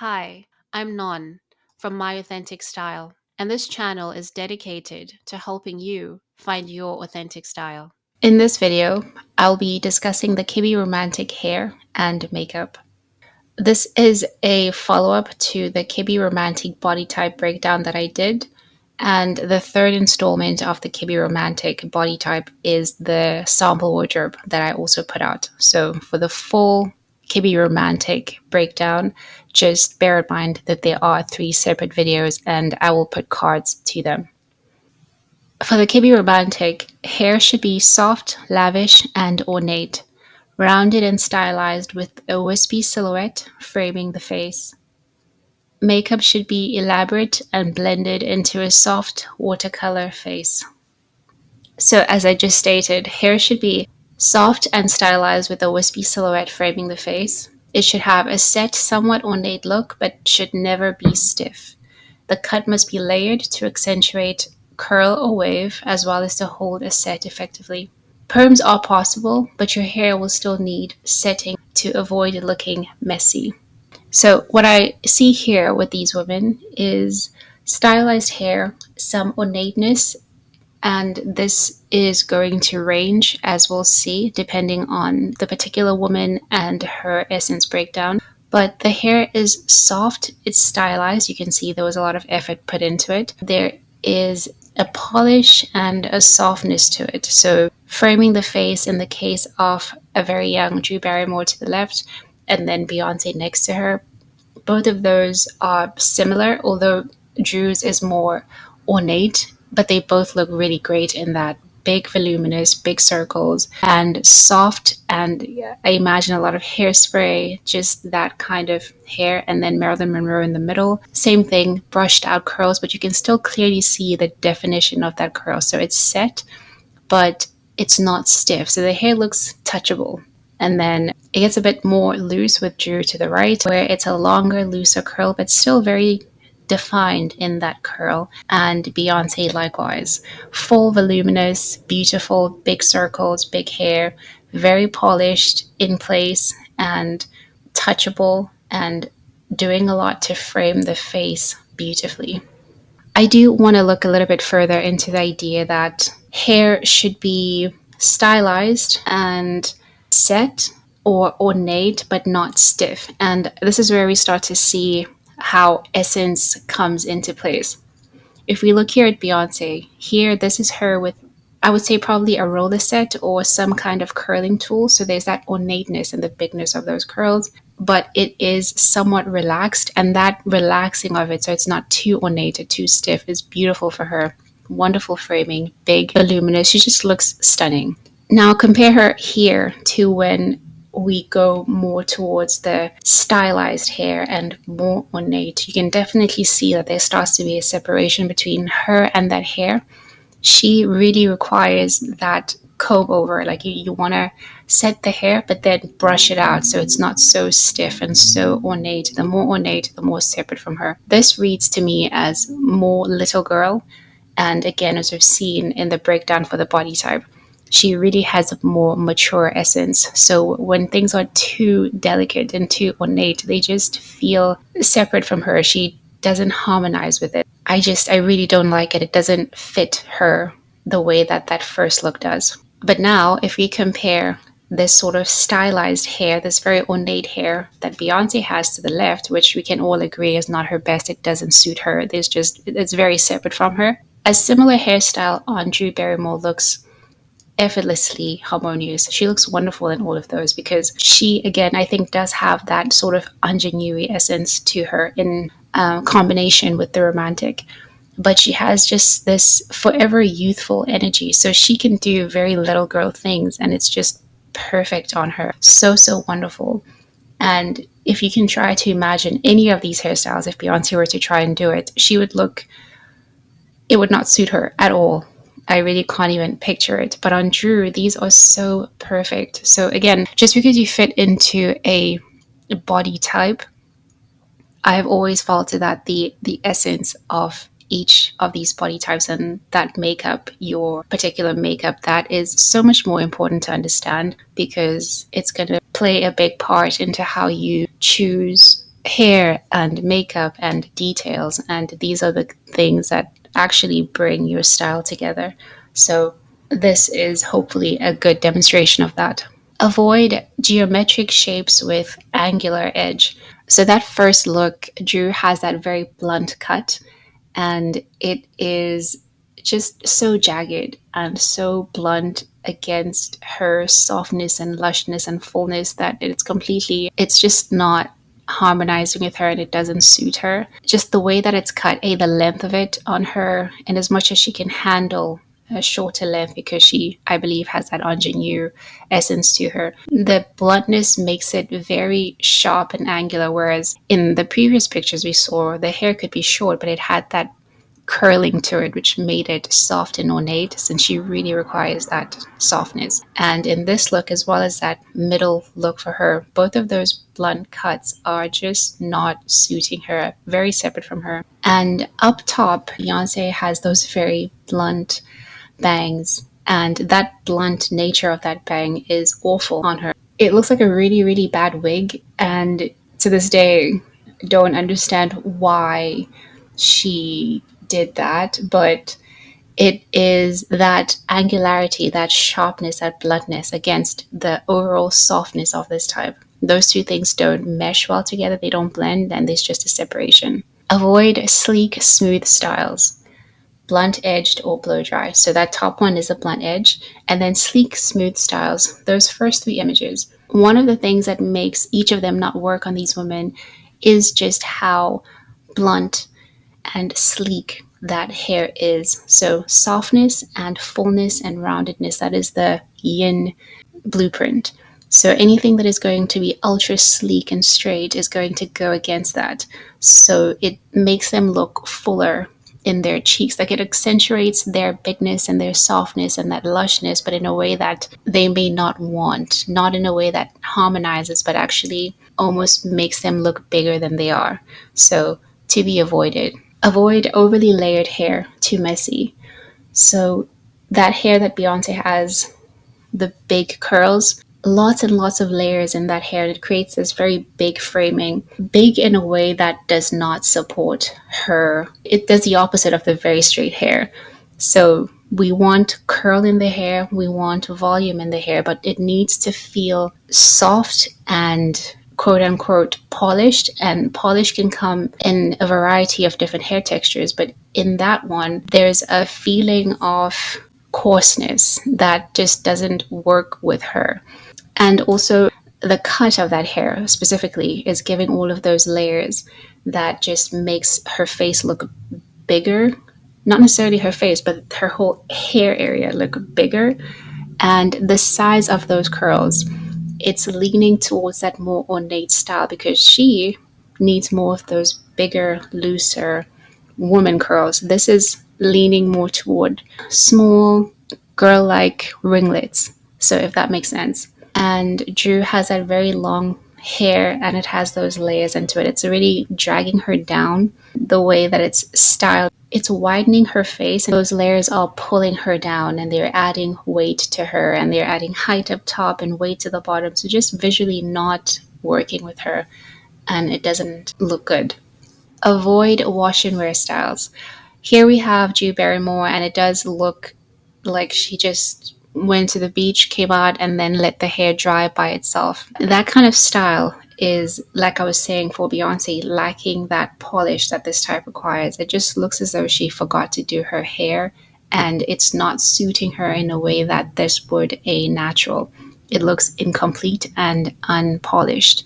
Hi, I'm Non from My Authentic Style, and this channel is dedicated to helping you find your authentic style. In this video, I'll be discussing the Kibbe Romantic hair and makeup. This is a follow-up to the Kibbe Romantic body type breakdown that I did, and the third installment of the Kibbe Romantic body type is the sample wardrobe that I also put out. So for the full Kibbe Romantic breakdown, just bear in mind that there are three separate videos and I will put cards to them. For the Kibbe Romantic, hair should be soft, lavish, and ornate, rounded and stylized with a wispy silhouette framing the face. Makeup should be elaborate and blended into a soft watercolor face. So, as I just stated, hair should be soft and stylized with a wispy silhouette framing the face. It should have a set, somewhat ornate look, but should never be stiff. The cut must be layered to accentuate curl or wave, as well as to hold a set effectively. Perms are possible, but your hair will still need setting to avoid looking messy. So, what I see here with these women is stylized hair, some ornateness, and this is going to range, as we'll see, depending on the particular woman and her essence breakdown. But the hair is soft, it's stylized. You can see there was a lot of effort put into it. There is a polish and a softness to it. So, framing the face in the case of a very young Drew Barrymore to the left, and then Beyonce next to her, both of those are similar, although Drew's is more ornate, but they both look really great in that big, voluminous, big circles and soft. And I imagine a lot of hairspray, just that kind of hair. And then Marilyn Monroe in the middle. Same thing, brushed out curls, but you can still clearly see the definition of that curl. So it's set, but it's not stiff. So the hair looks touchable. And then it gets a bit more loose with Drew to the right, where it's a longer, looser curl, but still very defined in that curl. And Beyonce likewise. Full, voluminous, beautiful, big circles, big hair, very polished, in place, and touchable, and doing a lot to frame the face beautifully. I do want to look a little bit further into the idea that hair should be stylized and set or ornate, but not stiff. And this is where we start to see how essence comes into place. If we look here at Beyonce, here, this is her with, I would say, probably a roller set or some kind of curling tool. So there's that ornateness and the bigness of those curls, but it is somewhat relaxed. And that relaxing of it, so it's not too ornate or too stiff, is beautiful for her. Wonderful framing, big, voluminous. She just looks stunning. Now compare her here to when we go more towards the stylized hair and more ornate. You can definitely see that there starts to be a separation between her and that hair. She really requires that comb over. Like you want to set the hair, but then brush it out so it's not so stiff and so ornate. The more ornate, the more separate from her. This reads to me as more little girl. And again, as we've seen in the breakdown for the body type, she really has a more mature essence. So when things are too delicate and too ornate, they just feel separate from her. She doesn't harmonize with it. I really don't like it. It doesn't fit her the way that that first look does. But now, if we compare this sort of stylized hair, this very ornate hair that Beyonce has to the left, which we can all agree is not her best, it doesn't suit her. It's very separate from her. A similar hairstyle on Drew Barrymore looks effortlessly harmonious. She looks wonderful in all of those because she, again, I think does have that sort of ingenue essence to her in combination with the romantic. But she has just this forever youthful energy. So she can do very little girl things and it's just perfect on her. So, so wonderful. And if you can try to imagine any of these hairstyles, if Beyonce were to try and do it, it would not suit her at all. I really can't even picture it. But on Drew, these are so perfect. So again, just because you fit into a body type, I've always felt that the essence of each of these body types and that makeup, your particular makeup, that is so much more important to understand because it's going to play a big part into how you choose hair and makeup and details, and these are the things that actually bring your style together. So this is hopefully a good demonstration of that. Avoid geometric shapes with angular edge. So that first look, Drew has that very blunt cut, and it is just so jagged and so blunt against her softness and lushness and fullness that it's just not harmonizing with her, and it doesn't suit her. Just the way that it's cut, the length of it on her, and as much as she can handle a shorter length because she, I believe, has that ingenue essence to her. The bluntness makes it very sharp and angular, whereas in the previous pictures we saw, the hair could be short, but it had that curling to it, which made it soft and ornate, since she really requires that softness. And in this look, as well as that middle look for her, both of those blunt cuts are just not suiting her, very separate from her. And up top, Beyonce has those very blunt bangs, and that blunt nature of that bang is awful on her. It looks like a really, really bad wig, and to this day, don't understand why she did that, but it is that angularity, that sharpness, that bluntness against the overall softness of this type. Those two things don't mesh well together, they don't blend, and there's just a separation. Avoid sleek, smooth styles. Blunt edged or blow dry. So that top one is a blunt edge, and then sleek, smooth styles. Those first three images. One of the things that makes each of them not work on these women is just how blunt and sleek that hair is. So softness and fullness and roundedness, that is the yin blueprint. So anything that is going to be ultra sleek and straight is going to go against that. So it makes them look fuller in their cheeks. Like, it accentuates their bigness and their softness and that lushness, but in a way that they may not want. Not in a way that harmonizes, but actually almost makes them look bigger than they are. So to be avoided. Avoid overly layered hair, too messy. So that hair that Beyonce has, the big curls, lots and lots of layers in that hair, and it creates this very big framing, big in a way that does not support her. It does the opposite of the very straight hair. So we want curl in the hair, we want volume in the hair, but it needs to feel soft and quote unquote polished, and polish can come in a variety of different hair textures, but in that one there's a feeling of coarseness that just doesn't work with her. And also the cut of that hair specifically is giving all of those layers that just makes her face look bigger. Not necessarily her face, but her whole hair area look bigger. And the size of those curls, it's leaning towards that more ornate style because she needs more of those bigger, looser woman curls. This is leaning more toward small, girl like ringlets. So, if that makes sense. And Drew has that very long hair, and it has those layers into it. It's really dragging her down the way that it's styled. It's widening her face, and those layers are pulling her down, and they're adding weight to her, and they're adding height up top and weight to the bottom. So just visually not working with her, and it doesn't look good. Avoid wash and wear styles. Here we have Drew Barrymore, and it does look like she just went to the beach, came out, and then let the hair dry by itself. That kind of style is, like I was saying, for Beyonce, lacking that polish that this type requires. It just looks as though she forgot to do her hair, and it's not suiting her in a way that this would a natural. It looks incomplete and unpolished.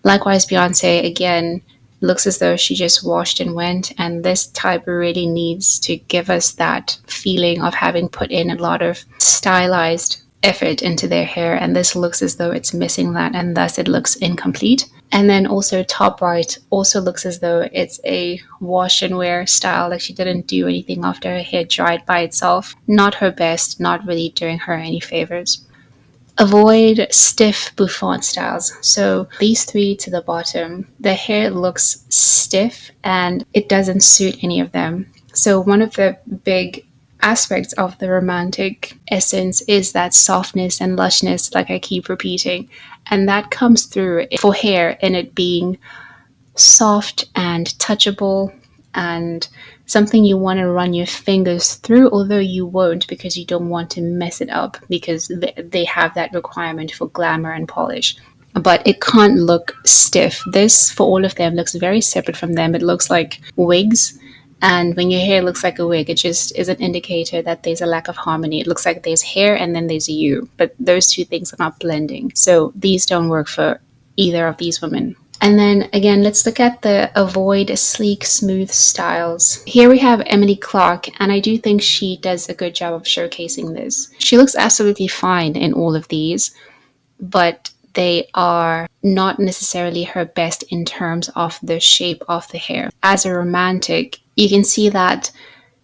Likewise, Beyonce, again, looks as though she just washed and went, and this type really needs to give us that feeling of having put in a lot of stylized effort into their hair, and this looks as though it's missing that, and thus it looks incomplete. And then also top right also looks as though it's a wash and wear style, like she didn't do anything after her hair dried by itself. Not her best, not really doing her any favors. Avoid stiff bouffant styles. So these three to the bottom, the hair looks stiff and it doesn't suit any of them. So one of the big aspects of the romantic essence is that softness and lushness, like I keep repeating. And that comes through for hair in it being soft and touchable, and something you want to run your fingers through, although you won't because you don't want to mess it up because they have that requirement for glamour and polish. But it can't look stiff. This, for all of them, looks very separate from them. It looks like wigs. And when your hair looks like a wig, it just is an indicator that there's a lack of harmony. It looks like there's hair and then there's you, but those two things are not blending. So these don't work for either of these women. And then again, let's look at the avoid sleek, smooth styles. Here we have Emily Clark, and I do think she does a good job of showcasing this. She looks absolutely fine in all of these, but they are not necessarily her best in terms of the shape of the hair. As a romantic, you can see that,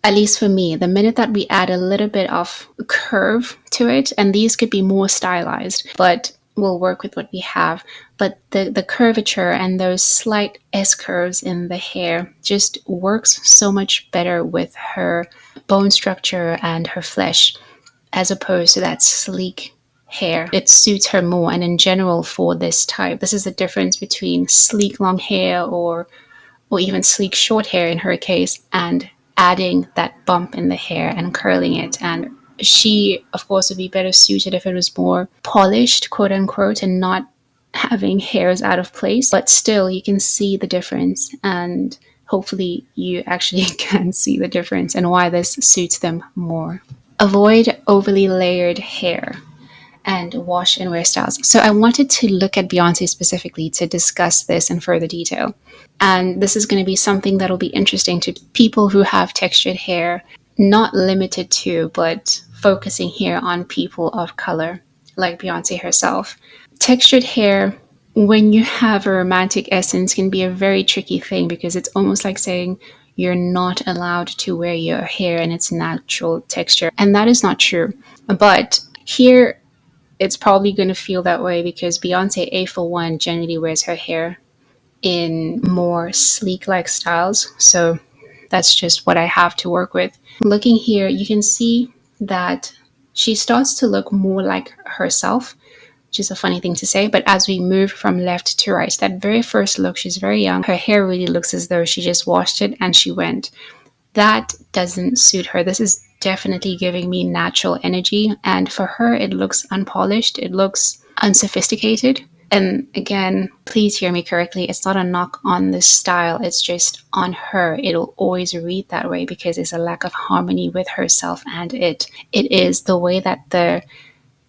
at least for me, the minute that we add a little bit of curve to it, and these could be more stylized, but we'll work with what we have. But the curvature and those slight S curves in the hair just works so much better with her bone structure and her flesh, as opposed to that sleek hair. It suits her more. And in general, for this type, this is the difference between sleek long hair or even sleek short hair in her case, and adding that bump in the hair and curling it. And she, of course, would be better suited if it was more polished, quote unquote, and not having hairs out of place. But still, you can see the difference, and hopefully you actually can see the difference and why this suits them more. Avoid overly layered hair and wash and wear styles. So I wanted to look at Beyonce specifically to discuss this in further detail. And this is going to be something that'll be interesting to people who have textured hair, not limited to, but focusing here on people of color, like Beyonce herself. Textured hair, when you have a romantic essence, can be a very tricky thing because it's almost like saying you're not allowed to wear your hair in its natural texture. And that is not true. But here, it's probably going to feel that way because Beyonce, A for one, generally wears her hair in more sleek like styles. So that's just what I have to work with. Looking here, you can see that she starts to look more like herself, which is a funny thing to say. But as we move from left to right, that very first look, she's very young. Her hair really looks as though she just washed it and she went. That doesn't suit her. This is definitely giving me natural energy. And for her, it looks unpolished. It looks unsophisticated. And again, please hear me correctly. It's not a knock on this style. It's just on her. It'll always read that way because there's a lack of harmony with herself and it. It is the way that the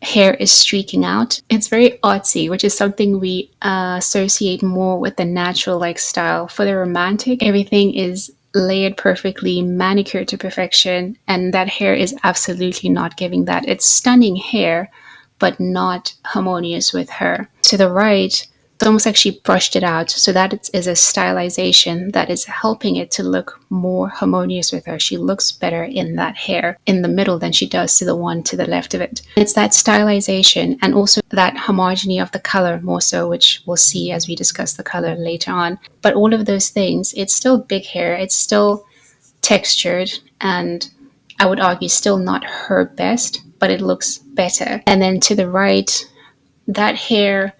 hair is streaking out. It's very artsy, which is something we associate more with the natural like style. For the romantic, everything is layered perfectly, manicured to perfection, and that hair is absolutely not giving that. It's stunning hair, but not harmonious with her. To the right, it's almost like she brushed it out. So that is a stylization that is helping it to look more harmonious with her. She looks better in that hair in the middle than she does to the one to the left of it. It's that stylization and also that homogeny of the color more so, which we'll see as we discuss the color later on. But all of those things, it's still big hair. It's still textured, and I would argue still not her best, but it looks better. And then to the right, that hair,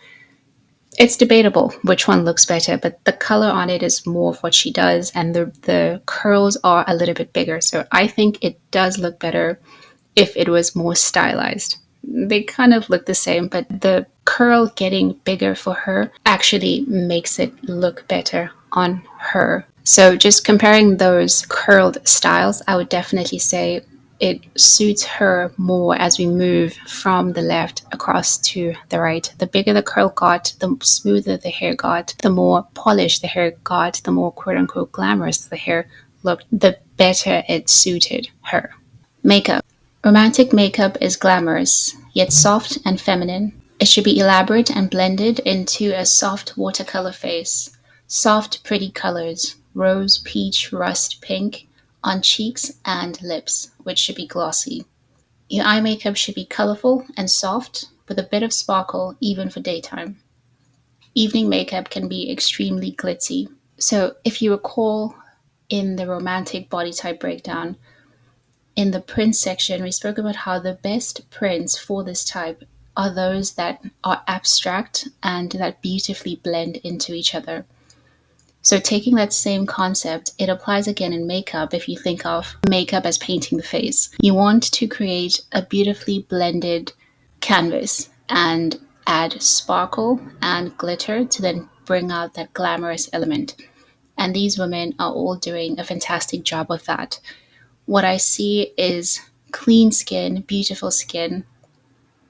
it's debatable which one looks better, but the color on it is more of what she does, and the curls are a little bit bigger. So I think it does look better if it was more stylized. They kind of look the same, but the curl getting bigger for her actually makes it look better on her. So just comparing those curled styles, I would definitely say it suits her more as we move from the left across to the right. The bigger the curl got, the smoother the hair got, the more polished the hair got, the more quote unquote glamorous the hair looked, the better it suited her. Makeup. Romantic makeup is glamorous, yet soft and feminine. It should be elaborate and blended into a soft watercolor face. Soft, pretty colors, rose, peach, rust, pink, on cheeks and lips, which should be glossy. Your eye makeup should be colorful and soft, with a bit of sparkle, even for daytime. Evening makeup can be extremely glitzy. So, if you recall in the romantic body type breakdown, in the prints section, we spoke about how the best prints for this type are those that are abstract and that beautifully blend into each other. So taking that same concept, it applies again in makeup. If you think of makeup as painting the face, you want to create a beautifully blended canvas and add sparkle and glitter to then bring out that glamorous element. And these women are all doing a fantastic job of that. What I see is clean skin, beautiful skin,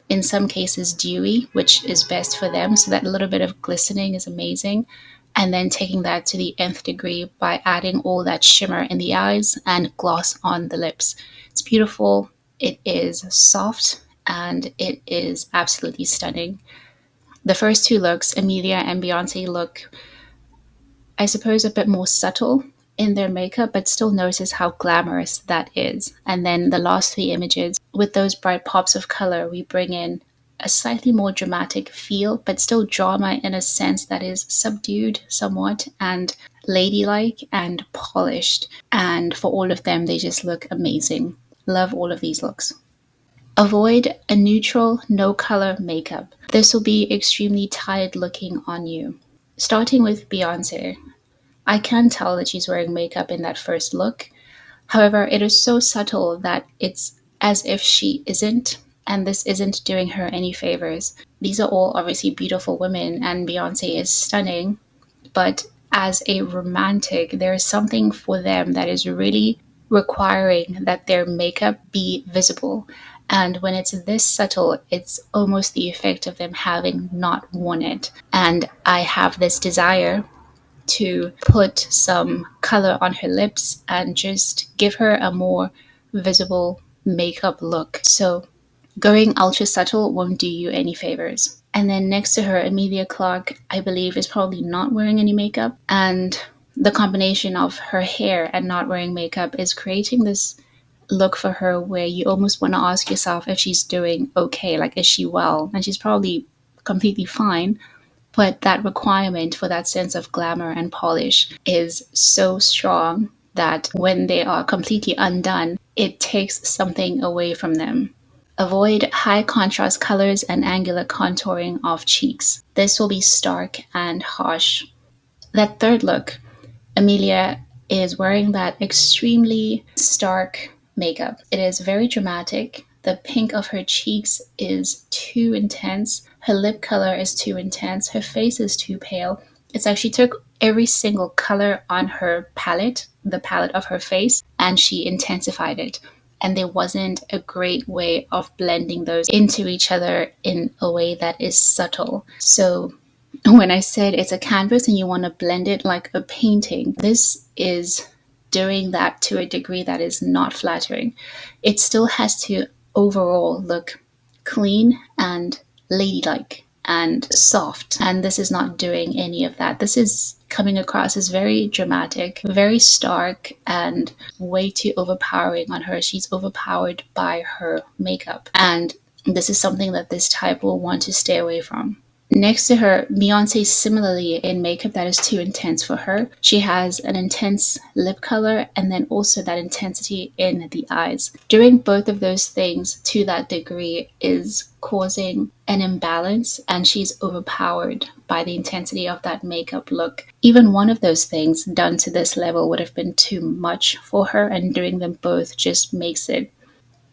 in some cases dewy, which is best for them. So that little bit of glistening is amazing. And then taking that to the nth degree by adding all that shimmer in the eyes and gloss on the lips. It's beautiful. It is soft and it is absolutely stunning. The first two looks, Amelia and Beyonce, look, I suppose, a bit more subtle in their makeup, but still notice how glamorous that is. And then the last three images, with those bright pops of color, we bring in a slightly more dramatic feel, but still drama in a sense that is subdued somewhat and ladylike and polished. And for all of them, they just look amazing. Love all of these looks. Avoid a neutral, no color makeup. This will be extremely tired looking on you. Starting with Beyonce, I can tell that she's wearing makeup in that first look. However, it is so subtle that it's as if she isn't, and this isn't doing her any favors. These are all obviously beautiful women, and Beyonce is stunning, but as a romantic, there is something for them that is really requiring that their makeup be visible. And when it's this subtle, it's almost the effect of them having not worn it. And I have this desire to put some color on her lips and just give her a more visible makeup look. So going ultra subtle won't do you any favors. And then next to her, Emilia Clarke, I believe, is probably not wearing any makeup. And the combination of her hair and not wearing makeup is creating this look for her where you almost want to ask yourself if she's doing okay, like, is she well? And she's probably completely fine, but that requirement for that sense of glamour and polish is so strong that when they are completely undone, it takes something away from them. Avoid high contrast colors and angular contouring of cheeks. This will be stark and harsh. That third look, Amelia is wearing that extremely stark makeup. It is very dramatic. The pink of her cheeks is too intense. Her lip color is too intense. Her face is too pale. It's like she took every single color on her palette, the palette of her face, and she intensified it. And there wasn't a great way of blending those into each other in a way that is subtle. So when I said it's a canvas and you want to blend it like a painting, this is doing that to a degree that is not flattering. It still has to overall look clean and ladylike and soft. And this is not doing any of that. This is coming across as very dramatic, very stark, and way too overpowering on her. She's overpowered by her makeup. And this is something that this type will want to stay away from. Next to her, Beyonce, similarly in makeup that is too intense for her. She has an intense lip color and then also that intensity in the eyes. Doing both of those things to that degree is causing an imbalance, and she's overpowered by the intensity of that makeup look. Even one of those things done to this level would have been too much for her, and doing them both just makes it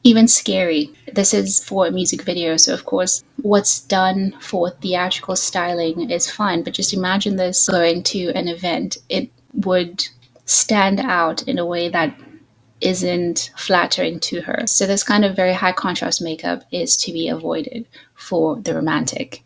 even scary. This is for a music video, so of course what's done for theatrical styling is fine, but just imagine this going to an event. It would stand out in a way that isn't flattering to her. So this kind of very high contrast makeup is to be avoided for the romantic.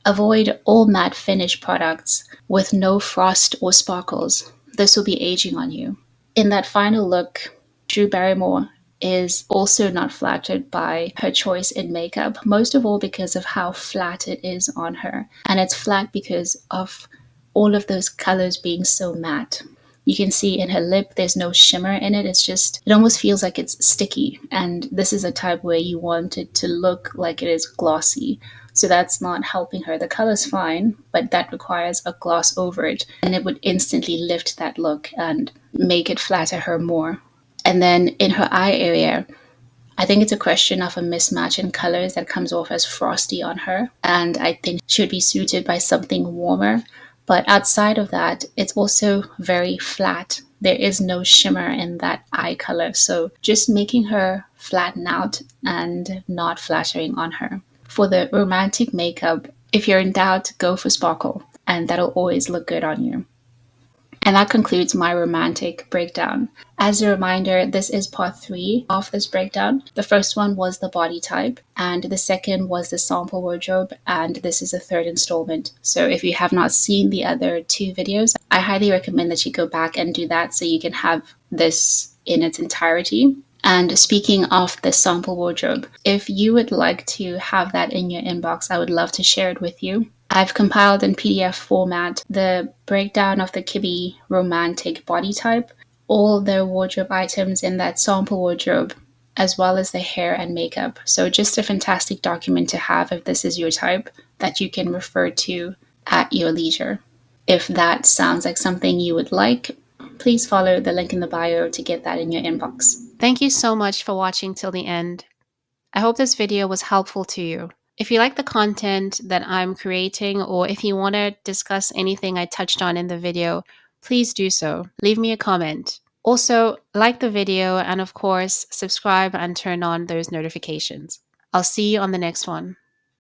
Avoid all matte finish products with no frost or sparkles. This will be aging on you. In that final look, Drew Barrymore is also not flattered by her choice in makeup, most of all because of how flat it is on her. And it's flat because of all of those colors being so matte. You can see in her lip, there's no shimmer in it. It almost feels like it's sticky. And this is a type where you want it to look like it is glossy. So that's not helping her. The color's fine, but that requires a gloss over it. And it would instantly lift that look and make it flatter her more. And then in her eye area, I think it's a question of a mismatch in colors that comes off as frosty on her. And I think she would be suited by something warmer. But outside of that, it's also very flat. There is no shimmer in that eye color. So just making her flatten out and not flattering on her. For the romantic makeup, if you're in doubt, go for sparkle, and that'll always look good on you. And that concludes my romantic breakdown. As a reminder, this is part 3 of this breakdown. The first one was the body type, and the second was the sample wardrobe, and this is the third installment. So if you have not seen the other 2 videos, I highly recommend that you go back and do that so you can have this in its entirety. And speaking of the sample wardrobe, if you would like to have that in your inbox, I would love to share it with you. I've compiled in PDF format the breakdown of the Kibbe Romantic body type, all the wardrobe items in that sample wardrobe, as well as the hair and makeup. So just a fantastic document to have if this is your type that you can refer to at your leisure. If that sounds like something you would like, please follow the link in the bio to get that in your inbox. Thank you so much for watching till the end. I hope this video was helpful to you. If you like the content that I'm creating, or if you want to discuss anything I touched on in the video, please do so. Leave me a comment. Also, like the video and of course, subscribe and turn on those notifications. I'll see you on the next one.